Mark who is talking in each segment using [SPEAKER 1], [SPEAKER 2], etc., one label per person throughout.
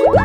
[SPEAKER 1] Hi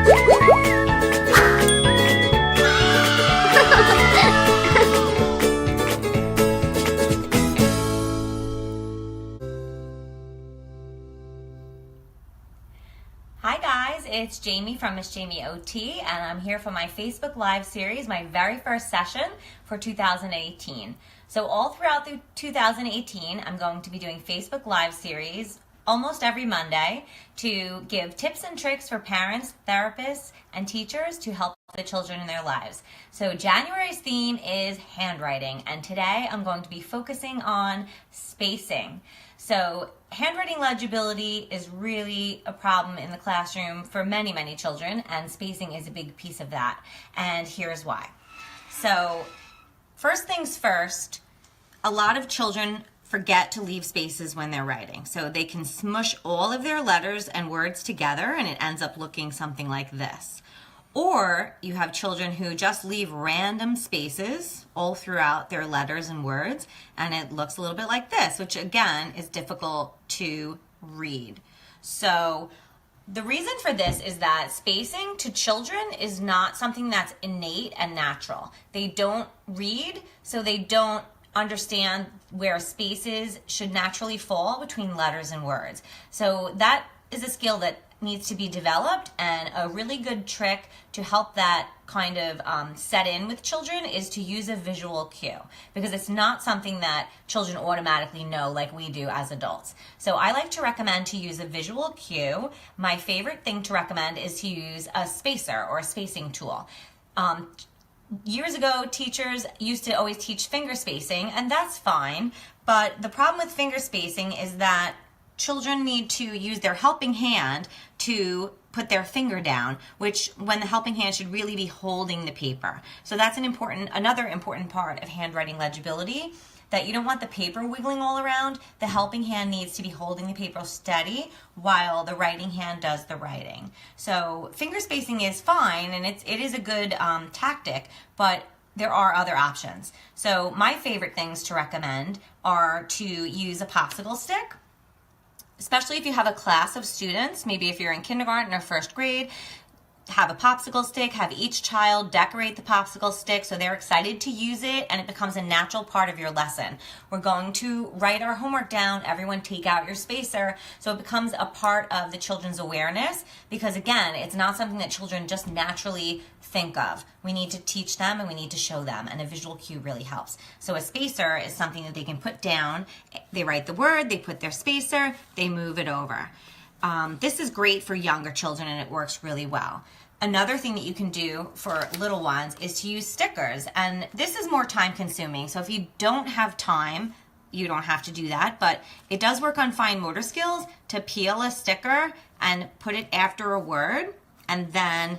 [SPEAKER 1] guys, it's Jamie from Miss Jamie OT, and I'm here for my Facebook Live series, my very first session for 2018. So all throughout 2018, I'm going to be doing Facebook Live series almost every Monday to give tips and tricks for parents, therapists, and teachers to help the children in their lives. So January's theme is handwriting, and today I'm going to be focusing on spacing. So handwriting legibility is really a problem in the classroom for many, many children, and spacing is a big piece of that. And here's why. So first things first, a lot of children forget to leave spaces when they're writing. So they can smush all of their letters and words together and it ends up looking something like this. Or you have children who just leave random spaces all throughout their letters and words, and it looks a little bit like this, which again is difficult to read. So the reason for this is that spacing to children is not something that's innate and natural. They don't read, so they don't understand where spaces should naturally fall between letters and words. So that is a skill that needs to be developed, and a really good trick to help that kind of set in with children is to use a visual cue, because it's not something that children automatically know like we do as adults. So I like to recommend to use a visual cue. My favorite thing to recommend is to use a spacer or a spacing tool. Years ago, teachers used to always teach finger spacing, and that's fine, but the problem with finger spacing is that children need to use their helping hand to put their finger down, which when the helping hand should really be holding the paper. So that's another important part of handwriting legibility, that you don't want the paper wiggling all around. The helping hand needs to be holding the paper steady while the writing hand does the writing. So finger spacing is fine, and it is a good tactic, but there are other options. So my favorite things to recommend are to use a popsicle stick, especially if you have a class of students. Maybe if you're in kindergarten or first grade, have a popsicle stick, have each child decorate the popsicle stick so they're excited to use it and it becomes a natural part of your lesson. We're going to write our homework down, everyone take out your spacer, so it becomes a part of the children's awareness, because again, it's not something that children just naturally think of. We need to teach them and we need to show them, and a visual cue really helps. So a spacer is something that they can put down. They write the word, they put their spacer, they move it over. This is great for younger children and it works really well. Another thing that you can do for little ones is to use stickers, and this is more time consuming. So if you don't have time, you don't have to do that, but it does work on fine motor skills to peel a sticker and put it after a word and then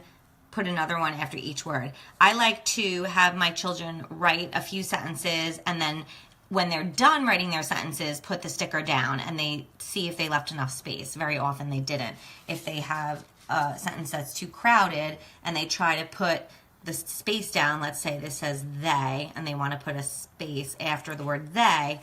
[SPEAKER 1] put another one after each word. I like to have my children write a few sentences, and then when they're done writing their sentences, put the sticker down and they see if they left enough space. Very often they didn't. If they have a sentence that's too crowded and they try to put the space down, let's say this says they, and they want to put a space after the word they,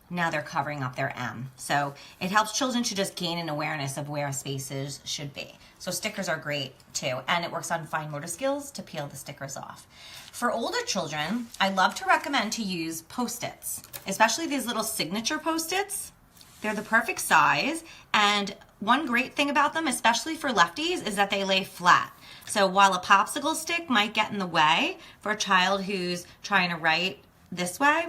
[SPEAKER 1] now they're covering up their M. So it helps children to just gain an awareness of where spaces should be. So stickers are great too, and it works on fine motor skills to peel the stickers off. For older children, I love to recommend to use Post-its, especially these little signature Post-its. They're the perfect size, and one great thing about them, especially for lefties, is that they lay flat. So while a popsicle stick might get in the way for a child who's trying to write this way,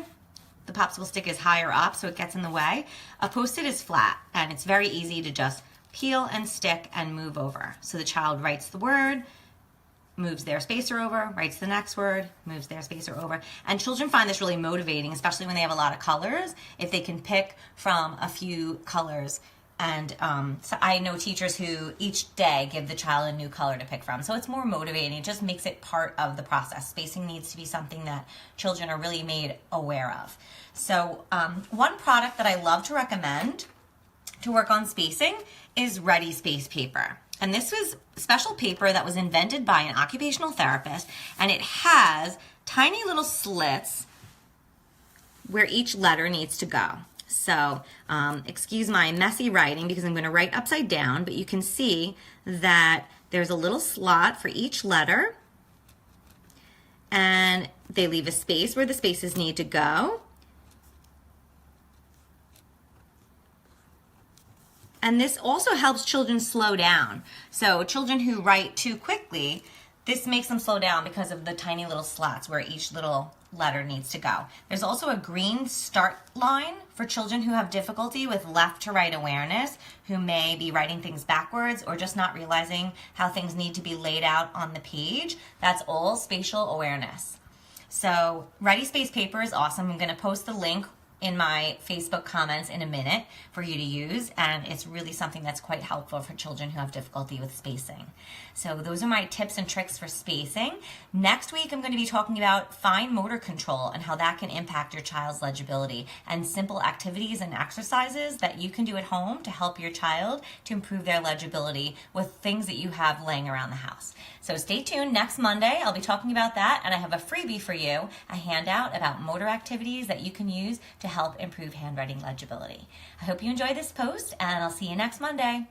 [SPEAKER 1] the popsicle stick is higher up, so it gets in the way. A Post-it is flat, and it's very easy to just peel and stick and move over. So the child writes the word, moves their spacer over, writes the next word, moves their spacer over. And children find this really motivating, especially when they have a lot of colors, if they can pick from a few colors. And so I know teachers who each day give the child a new color to pick from. So it's more motivating. It just makes it part of the process. Spacing needs to be something that children are really made aware of. So one product that I love to recommend to work on spacing is Ready Space paper. And this was special paper that was invented by an occupational therapist, and it has tiny little slits where each letter needs to go. So excuse my messy writing because I'm going to write upside down, but you can see that there's a little slot for each letter, and they leave a space where the spaces need to go. And this also helps children slow down. So children who write too quickly, this makes them slow down because of the tiny little slots where each little letter needs to go. There's also a green start line for children who have difficulty with left to right awareness, who may be writing things backwards or just not realizing how things need to be laid out on the page. That's all spatial awareness. So Ready Space Paper is awesome. I'm going to post the link in my Facebook comments in a minute for you to use, and it's really something that's quite helpful for children who have difficulty with spacing. So those are my tips and tricks for spacing. Next week I'm going to be talking about fine motor control and how that can impact your child's legibility, and simple activities and exercises that you can do at home to help your child to improve their legibility with things that you have laying around the house. So stay tuned. Next Monday I'll be talking about that, and I have a freebie for you, a handout about motor activities that you can use to help improve handwriting legibility. I hope you enjoy this post, and I'll see you next Monday.